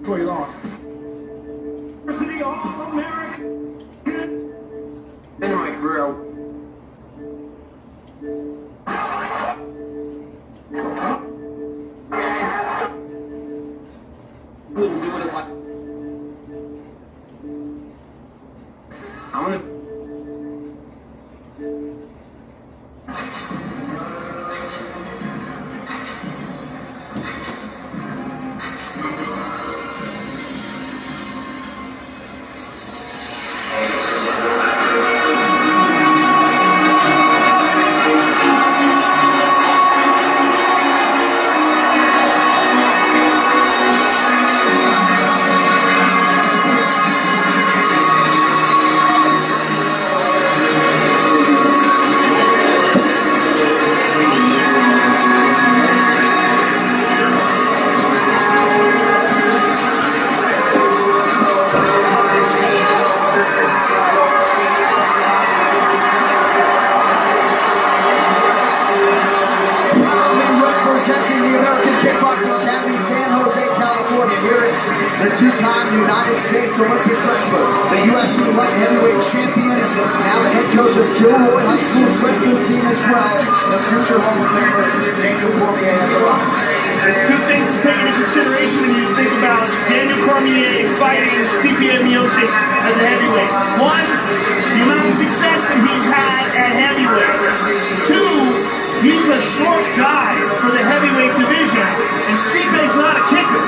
Before you lost. University All-American. End of my career. Wouldn't do it if I'm gonna. The two-time United States Olympic wrestler, the UFC light heavyweight champion, now the head coach of Gilroy High School's wrestling team as well, the future Hall of Famer, Daniel Cormier has arrived. There's two things to take into consideration when you think about Daniel Cormier fighting Stipe Miocic as a heavyweight. One, the amount of success that he's had at heavyweight. Two, he's a short guy for the heavyweight division, and Stipe's not a kicker.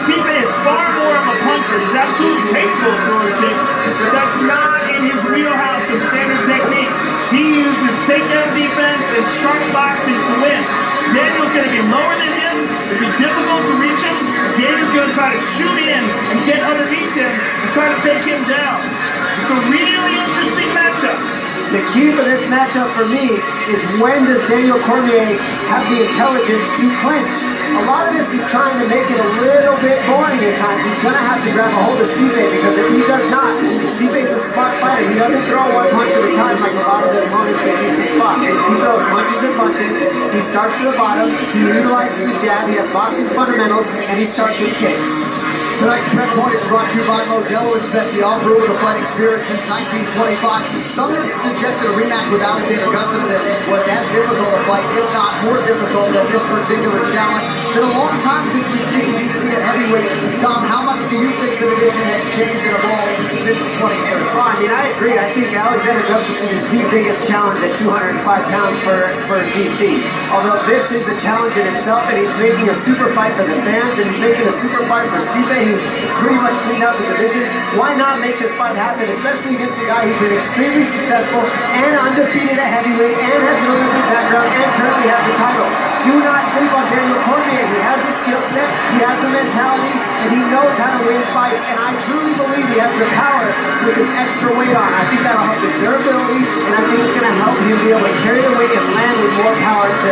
Stipe is far more of a puncher. He's absolutely capable of throwing kicks, but that's not in his wheelhouse of standard techniques. He uses takedown defense and sharp boxing to win. Daniel's going to be lower than him. It'll be difficult to reach him. Daniel's going to try to shoot in and get underneath him and try to take him down. It's a really interesting matchup. The key for this matchup for me is when does Daniel Cormier have the intelligence to clinch? A lot of this is trying to make it a little bit boring at times. He's going to have to grab a hold of Stipe because if he does not, Stipe's a smart fighter. He doesn't throw one punch at a time like a lot of the opponents that he's fought. He throws punches and punches. He starts to the bottom. He utilizes his jab. He has boxing fundamentals, and he starts with kicks. Tonight's Prep Point is brought to you by Modelo Especial, brewed with a fighting spirit since 1925. Some have suggested a rematch with Alexander Gustafsson was as difficult a fight, if not more difficult than this particular challenge. It's been a long time since we've seen DC at heavyweight. Tom, how much do you think the division has changed and evolved since 2013? Well, I mean, I agree. I think Alexander Gustafsson is the biggest challenge at 205 pounds for DC. Although this is a challenge in itself, and he's making a super fight for the fans, and he's making a super fight for Stipe. He's pretty much cleaned out the division. Why not make this fight happen, especially against a guy who's been extremely successful and undefeated at heavyweight and has an Olympic background and currently has the title. Do not sleep on Daniel Cormier. He has the skill set, he has the mentality, and he knows how to win fights. And I truly believe he has the power with this extra weight on. I think that'll help his durability, and I think it's going to help him be able to carry the weight and land with more power to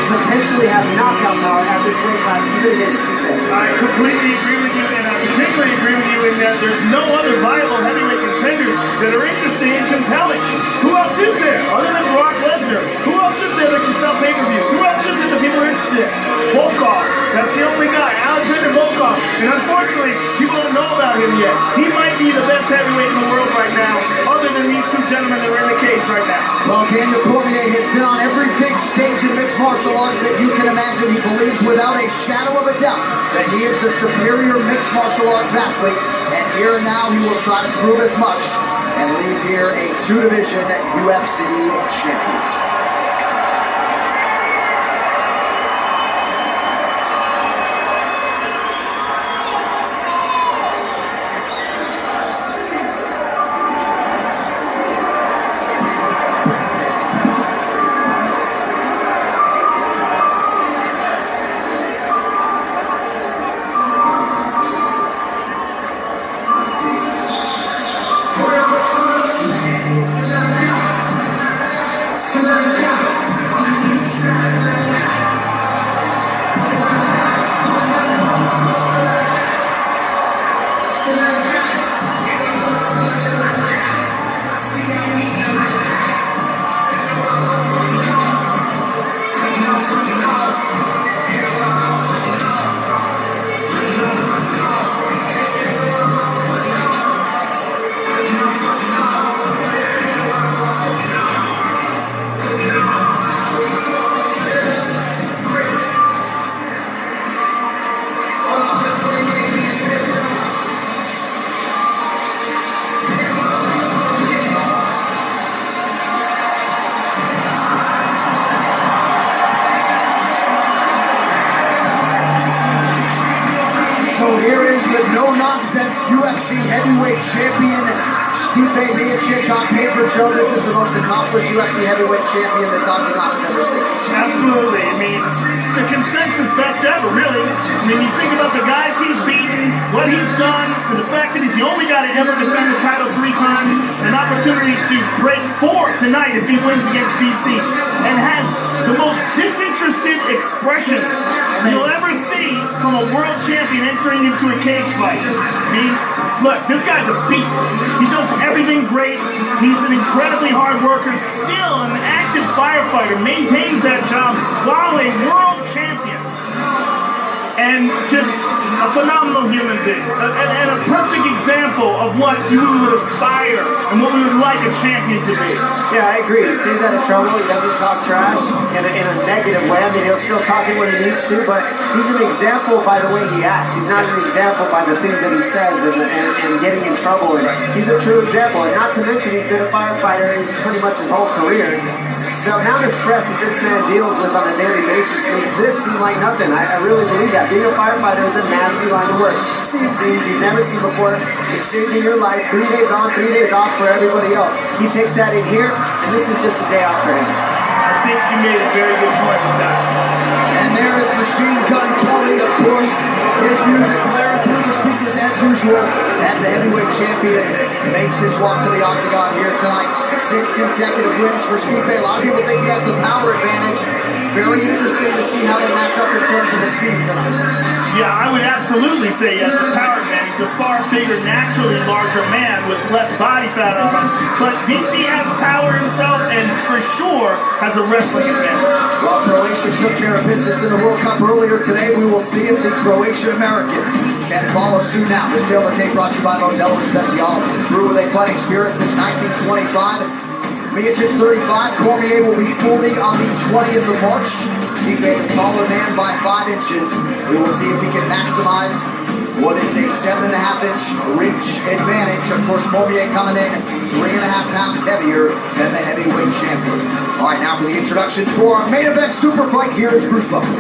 potentially have knockout power at this weight class, even against Stipe. I completely agree with you, and I particularly agree with you in that there's no other viable heavyweight contenders that are interesting and compelling. Who else is there other than Brock Lesnar? Who else is there that can sell pay-per-views? Who else is there that people are interested in? Volkov, that's the only guy, Alexander Volkov. And unfortunately, people don't know about him yet. He might be the best heavyweight in the world right now, other than these two gentlemen that are in the cage right now. Well, Daniel Cormier has been on every big stage in mixed martial arts that you can imagine. He believes without a shadow of a doubt that he is the superior mixed martial arts athlete. And here and now, he will try to prove as much and leave here a two-division UFC champion. Tonight. presents UFC heavyweight champion Stipe Miocic on paper. Joe, this is the most accomplished UFC heavyweight champion this octagon has ever seen. Absolutely. I mean, the consensus best ever, really. I mean, you think about the guys he's beaten, what he's done, the fact that he's the only guy to ever defend the title 3 times, an opportunity to break 4 tonight if he wins against DC, and has the most disinterested expression you'll ever see from a world champion entering into a cage fight. I mean, look, this guy's a beast. He does everything great. He's an incredibly hard worker, still an active firefighter, maintains that job while a world champion. And just a phenomenal human being. And a perfect example of what you would aspire and what we would like a champion to be. Yeah, I agree. He stays out of trouble. He doesn't talk trash in a negative way. I mean, he'll still talk it when he needs to, but he's an example by the way he acts. He's not an example by the things that he says and getting in trouble. And he's a true example. And not to mention, he's been a firefighter pretty much his whole career. The amount of stress that this man deals with on a daily basis makes this seem like nothing. I really believe that. Being a firefighter is a nasty line of work. Seeing things you've never seen before, exchanging your life 3 days on, 3 days off for everybody else. He takes that in here, and this is just a day off for him. I think you made a very good point with that. And there is Machine Gun Kelly, of course. His music blaring through the speakers as usual as the heavyweight champion makes his walk to the octagon here tonight. 6 consecutive wins for Stipe. A lot of people think he has the power advantage. Very interesting to see how they match up in terms of the speed tonight. Yeah, I would absolutely say he has the power advantage. He's a far bigger, naturally larger man with less body fat on him. But DC has power himself and for sure has a wrestling advantage. Well, Croatia took care of business in the World Cup earlier today. We will see if the Croatian-American can follow suit now. This tail of the tape brought to you by Modelo Especial. Brew with a fighting spirit since 1925. Miocic 35, Cormier will be 40 on the 20th of March. Stipe the taller man by 5 inches. We will see if he can maximize what is a 7.5-inch reach advantage. Of course, Cormier coming in 3.5 pounds heavier than the heavyweight champion. All right, now for the introductions for our main event super fight. Here is Bruce Buckley.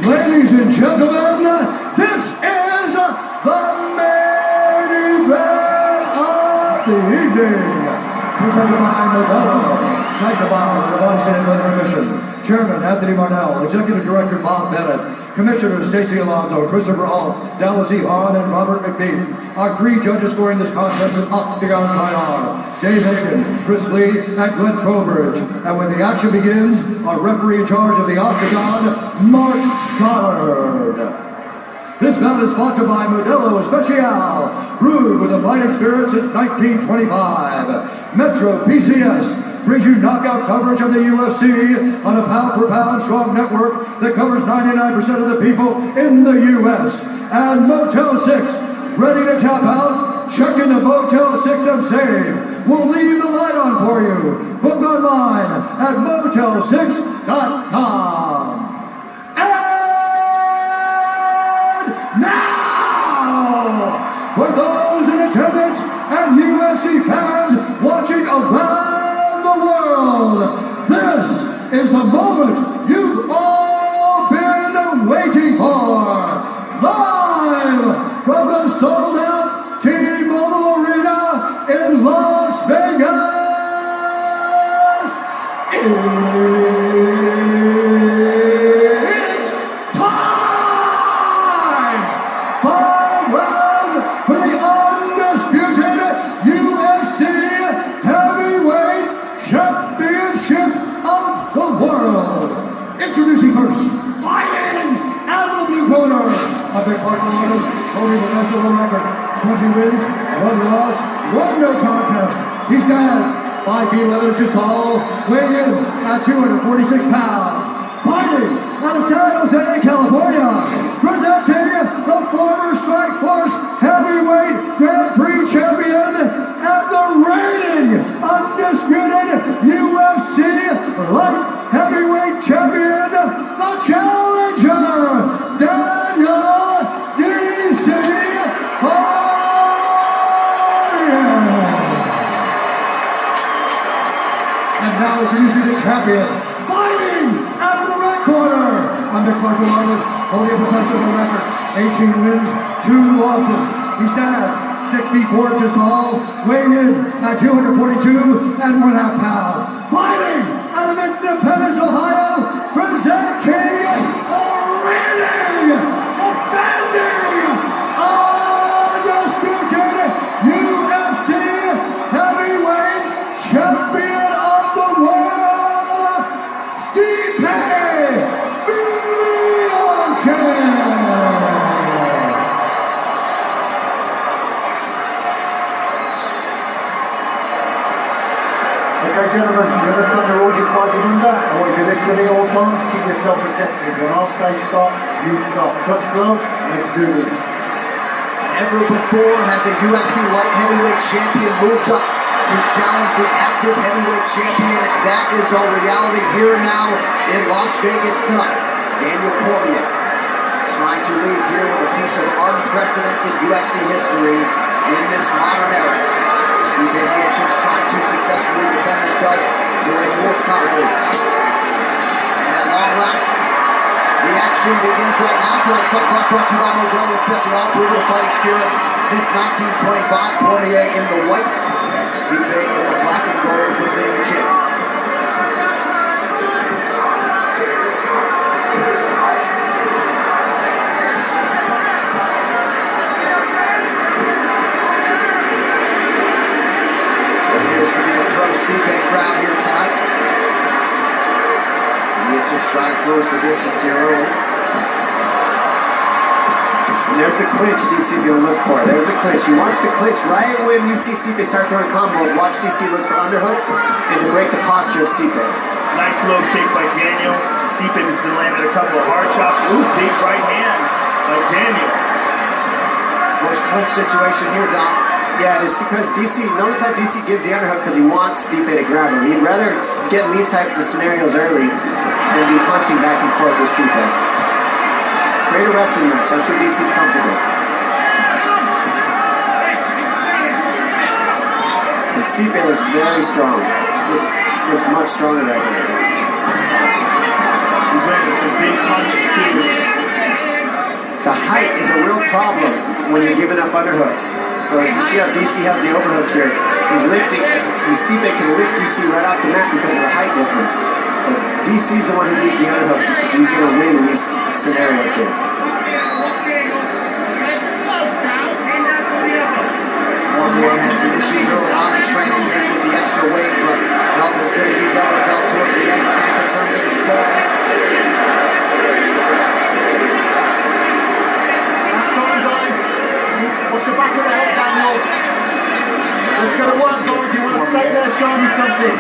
Ladies and gentlemen, this is the main event of the evening. Presented by Modelo, sanctioned by the Body Sand Weather Commission. Chairman Anthony Marnell, Executive Director Bob Bennett, Commissioners Stacey Alonso, Christopher Alt, Dallas E. Hahn, and Robert McBee. Our 3 judges scoring this contest with Octagon Fight are Dave Aiken, Chris Lee, and Glenn Trowbridge. And when the action begins, our referee in charge of the Octagon, Mark Goddard. This bout is sponsored by Modelo Especial, brewed with a fighting spirit since 1925. Metro PCS brings you knockout coverage of the UFC on a pound-for-pound strong network that covers 99% of the people in the U.S. And Motel 6, ready to tap out? Check into Motel 6 and save. We'll leave the light on for you. Book online at motel6.com. Now, for those in attendance and UFC fans watching around the world, this is the moment you've all been waiting for. Live from the sold-out T-Mobile Arena in Las Vegas. Introducing first, fighting out of the blue corner, a big Sparkle Artist, holding the best of the record, 20 wins, 1 loss, 1 no contest. He stands 5 feet 11 inches tall, weighing in at 246 pounds. Fighting out of San Jose, California, presenting the former Strike Force Heavyweight Grand Prix champion and the reigning undisputed UFC Light Heavyweight champion, the challenger, Daniel D.C. And now introducing the champion, fighting out of the red corner, a mixed martial artist, holding a professional record, 18 wins, 2 losses. He stands 6 feet 4 inches tall, weighing in at 242 and 1/2 pounds. Fighting out of Independence, Ohio, presenting a reigning, offending, undisputed UFC heavyweight champion of the world, Stipe Miocic. Okay, gentlemen, you understand the rules you're fighting under? I want you to listen to me all times, keep yourself protected. When I say stop, you stop. Touch gloves, let's do this. Never before has a UFC light heavyweight champion moved up to challenge the active heavyweight champion. That is our reality here and now in Las Vegas tonight. Daniel Cormier trying to leave here with a piece of unprecedented UFC history in this modern era. Stipe Miocic trying to successfully defend this belt for a 4th time. And at long last, the action begins right now. Tonight's fight clock brought to you by Modelo Especial, proven of fighting spirit since 1925. Cormier in the white, Stipe in the black and gold, befitting the champion. Stipe crowd here tonight. Miocic's trying to close the distance here early. And there's the clinch DC's going to look for. There's the clinch. He wants the clinch right when you see Stipe start throwing combos. Watch DC look for underhooks and to break the posture of Stipe. Nice low kick by Daniel. Stipe has been landing a couple of hard shots. Ooh, big right hand by Daniel. First clinch situation here, Don. Yeah, it's because DC, notice how DC gives the underhook because he wants Stipe to grab him. He'd rather get in these types of scenarios early than be punching back and forth with Stipe. Create a wrestling match, that's where DC's comfortable. And Stipe looks very strong. This looks much stronger right here. He's landing some big punches too. The height is a real problem when you're giving up underhooks. So you see how DC has the overhook here. He's lifting, so Stipe can lift DC right off the mat because of the height difference. So DC's the one who needs the underhooks. He's going to win in these scenarios here. Cormier had some issues early on in training camp with the extra weight, but felt as good as he's ever felt towards the end of camp in terms of his scoring. What's the back of the head, Daniel? Let's go to work, guys. You want to stay there, show me something.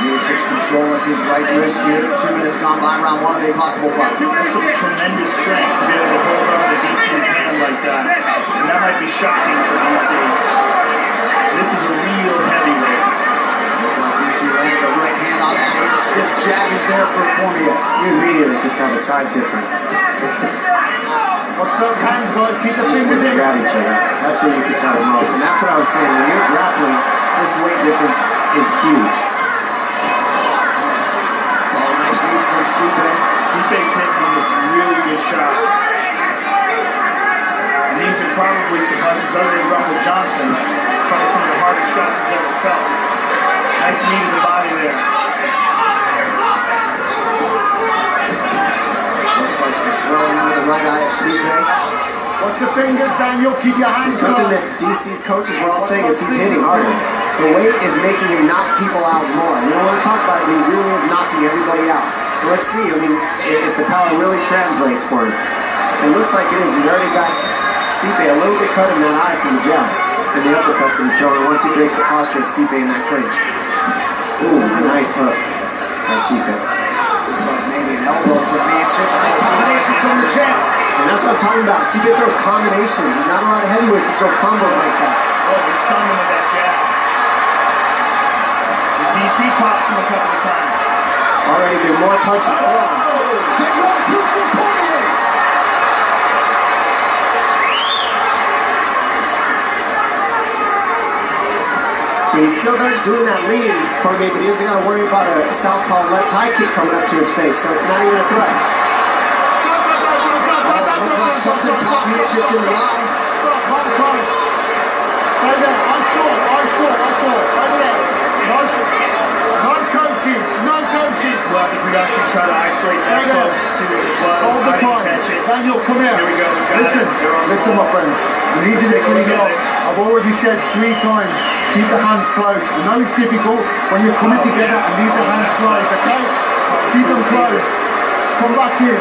Miocic's controlling his right wrist here. 2 minutes gone by, round 1 of a possible fight. That's some tremendous strength to be able to hold on to DC's hand like that. And that might be shocking for DC. This is a real heavyweight. Looked like DC landed a right hand on that edge. Stiff jab is there for Cormier. You immediately can tell the size difference. Watch those hands, guys. Keep the fingers in. Grab each other. That's where you can tell the most. And that's what I was saying. When you're grappling, this weight difference is huge. Oh, nice knee from Stipe. Stipe's hitting with some really good shots. And these are probably some punches other than Rumble Johnson. Probably some of the hardest shots he's ever felt. Nice knee to the body there. Looks like some swelling under the right eye of Stipe. Watch the fingers, Daniel. Keep your hands up. Something that DC's coaches were all saying is he's hitting harder. The weight is making him knock people out more. We don't want to talk about it, but he really is knocking everybody out. So let's see, I mean, if the power really translates for him. It looks like it is. He's already got Stipe a little bit cut in that eye from the jab and the uppercuts that he's throwing once he breaks the posture of Stipe in that clinch. Ooh, nice hook by Stipe. But maybe an elbow for Miocic. Nice combination from the champ. And that's what I'm talking about. Stipe throws combinations. There's not a lot of heavyweights who throw combos like that. Oh, he's stunning with that jab. The DC pops him a couple of times. Already been more punches. Big round 2 for Cormier. So he's still doing that lean, Cormier, but he doesn't got to worry about a southpaw left high kick coming up to his face. So it's not even a threat. something caught Miocic in the eye. Stay there. I saw. Over there. No coaching. Well, I think we should try to isolate that Stay there. close to see what it was. All the I didn't time. catch it. Daniel, come here. Here we go. We got Listen, it. They're on the listen, ball. my friend. You need to Take a clean look it at up. it. I've already said 3 times, keep the hands closed. I know it's difficult when you're coming together and leave the hands closed, okay? Keep them closed. Come back in.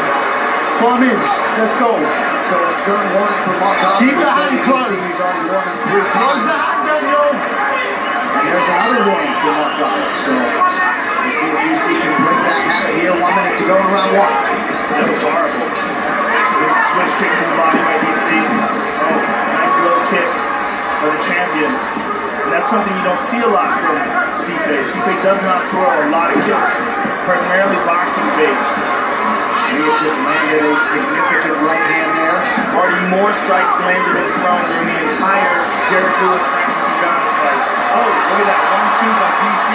Come in. Let's go. So a stern warning from Mark Goddard. Keep your hand closed. He's already warned him 3 Close times. the hand, Daniel. And there's another warning from Mark Goddard. So we'll see if DC can break that habit here. 1 minute to go in round 1. That was horrible. Big switch kick to the body by DC. Oh, nice low kick for the champion. And that's something you don't see a lot from Stipe. Stipe does not throw a lot of kicks, primarily boxing based. Miocic landed a significant right hand there. Already more strikes landed and thrown than the entire Derek Lewis Francis Ngannou fight. Oh, look at that 1-2 by DC.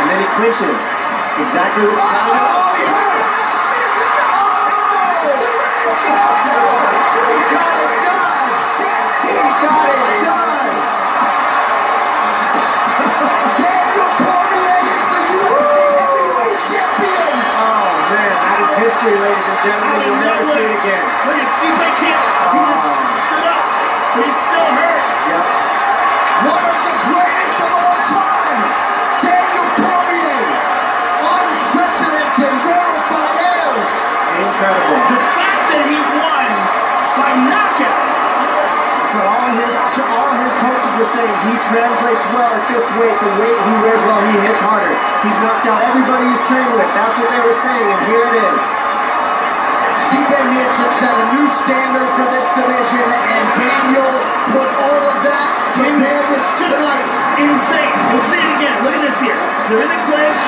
And then he clinches. Exactly what you got to do. History, ladies and gentlemen, you'll never see it again. Look at Stipe can't. He just stood up, but he's still hurt. Yep. One of the greatest of all time, Daniel Cormier. Unprecedented, rarefied air. Incredible. The fact that he won by knockout. That's what all his coaches were saying. He translates well at this weight. The weight he wears well, he hits harder. He's knocked out everybody he's trained with. That's what they were saying, and here it is. Stipe Miocic set a new standard for this division, and Daniel put all of that to bed tonight. Insane. We'll see it again. Look at this here. They're in the clinch.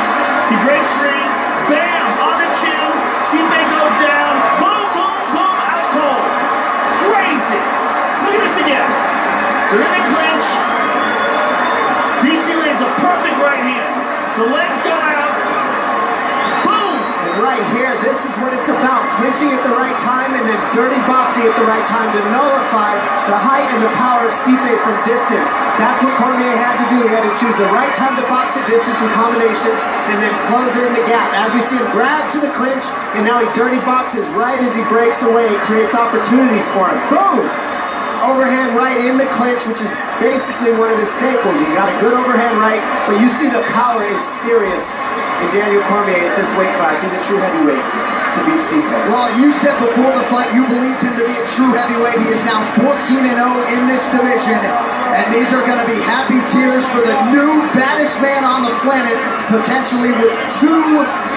He breaks free. Bam! On the chin. Stipe goes down. Boom, boom, boom. Out cold. Crazy. Look at this again. They're in the clinch. DC lands a perfect right hand. The legs go out. Boom! And right here, this is what it's about. Clinching at the right time and then dirty boxing at the right time to nullify the height and the power of Stipe from distance. That's what Cormier had to do. He had to choose the right time to box at distance with combinations and then close in the gap. As we see him grab to the clinch, and now he dirty boxes right as he breaks away. He creates opportunities for him. Boom! Overhand right in the clinch, which is basically one of his staples. You got a good overhand right, but you see the power is serious in Daniel Cormier at this weight class. He's a true heavyweight to beat Stipe. Well, you said before the fight you believed him to be a true heavyweight. He is now 14-0 in this division, and these are going to be happy tears for the new baddest man on the planet, potentially with 2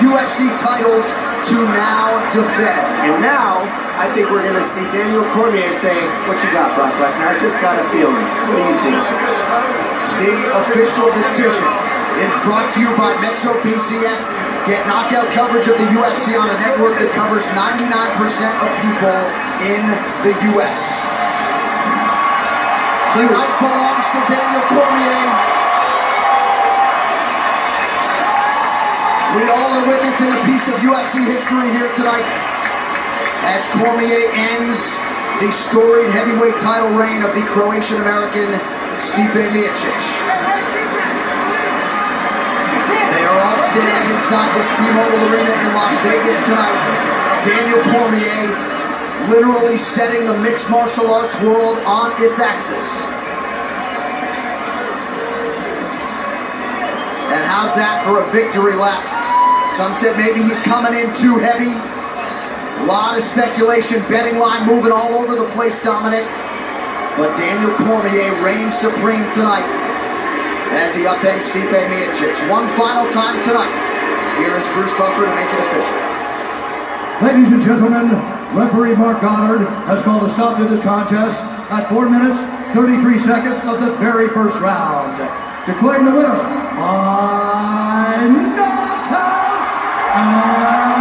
UFC titles to now defend. And now, I think we're going to see Daniel Cormier say, "What you got, Brock Lesnar? I just got a feeling. What do you think?" The official decision is brought to you by Metro PCS. Get knockout coverage of the UFC on a network that covers 99% of people in the US. The night belongs to Daniel Cormier. We all are witnessing a piece of UFC history here tonight as Cormier ends the storied heavyweight title reign of the Croatian-American Stipe Miocic. They are all standing inside this T-Mobile Arena in Las Vegas tonight. Daniel Cormier literally setting the mixed martial arts world on its axis. And how's that for a victory lap? Some said maybe he's coming in too heavy. A lot of speculation, betting line moving all over the place, Dominic. But Daniel Cormier reigns supreme tonight as he upends Stipe Miocic. One final time tonight. Here is Bruce Buffer to make it official. Ladies and gentlemen, referee Mark Goddard has called a stop to this contest at 4 minutes, 33 seconds of the very first round. Declaring the winner by knockout and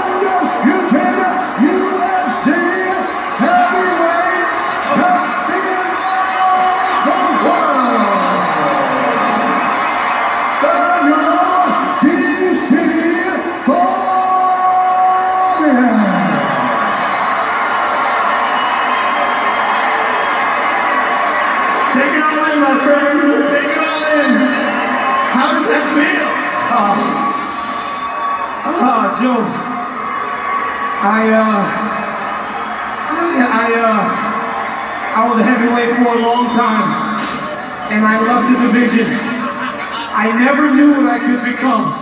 undisputed UFC heavyweight champion of the world, Daniel DC Cormier. time, my friend. Take it all in. How does that feel? Joe, I was a heavyweight for a long time, and I loved the division. I never knew what I could become,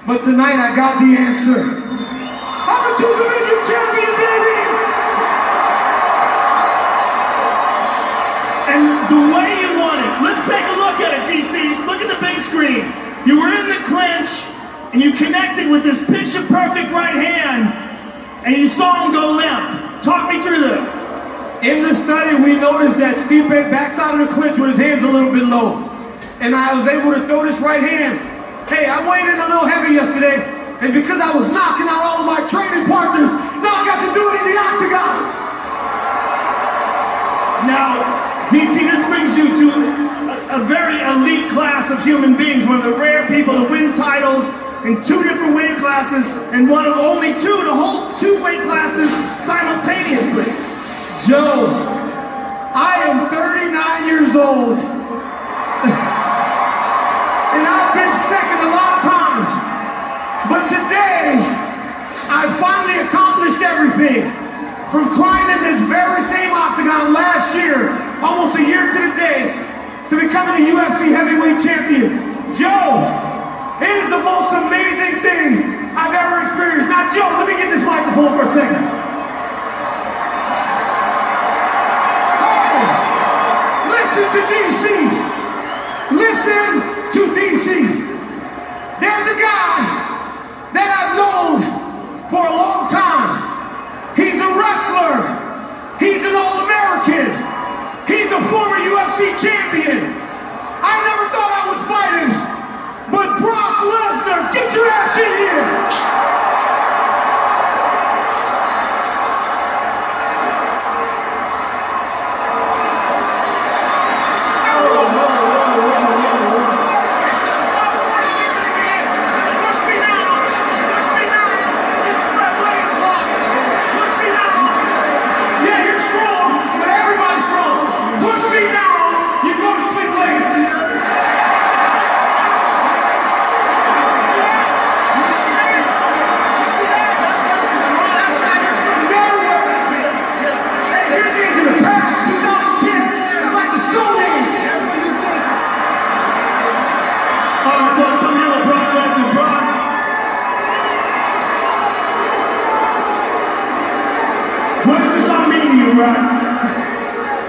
but tonight I got the answer. I'm a two-division champion, baby! And the way you won it. Let's take a look at it, DC. Look at the big screen. You were in the clinch, and you connected with this picture-perfect right hand, and you saw him go limp. Talk me through this. In the study, we noticed that Stipe backs out of the clinch with his hands a little bit low. And I was able to throw this right hand. Hey, I weighed in a little heavy yesterday, and because I was knocking out all of my training partners, now I got to do it in the octagon. Now, DC, this brings you to a very elite class of human beings, one of the rare people to win titles in 2 different weight classes, and one of only 2 to hold 2 weight classes simultaneously. Joe, I am 39 years old, and I've been second a lot of times, but today, I finally accomplished everything. From crying in this very same octagon last year, almost a year to the day, to becoming a UFC heavyweight champion. Joe, it is the most amazing thing I've ever experienced. Now, Joe, let me get this microphone for a second. Listen to DC. Listen to DC. There's a guy that I've known for a long time. He's a wrestler. He's an All-American. He's a former UFC champion. I never thought I would fight him, but Brock Lesnar, get your ass in here.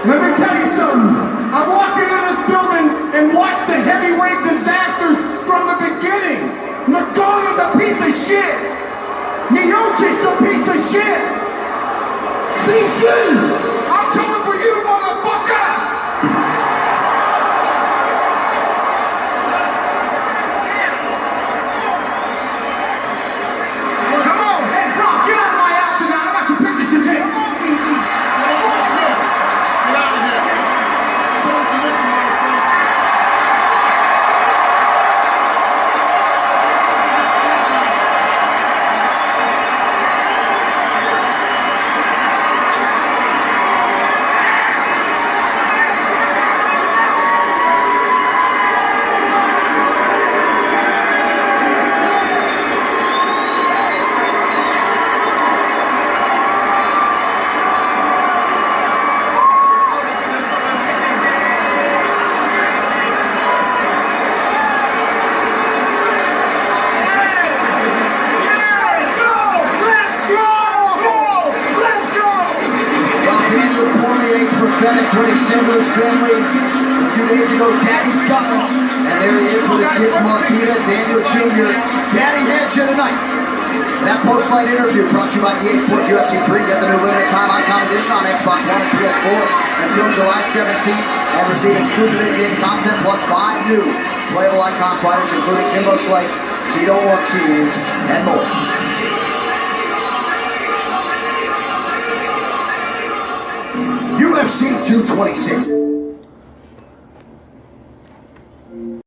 Let me tell you something. I walked into this building and watched the heavyweight disasters from the beginning. Nagano's a piece of shit. Miocic's a piece of shit. DC, I'm coming for you, motherfucker. Come on, hey, Brock, get out of my octagon. I got some pictures to take. Prophetic turning St. Louis family. A few days ago, Daddy's got us. And there he is with his kids, Marquita, Daniel Jr. Daddy had you tonight. That post-fight interview brought to you by EA Sports UFC 3. Get the new limited time Icon Edition on Xbox One and PS4 until July 17th. And receive exclusive in-game content plus 5 new playable Icon fighters, including Kimbo Slice, Tito Ortiz, and more. UFC 226.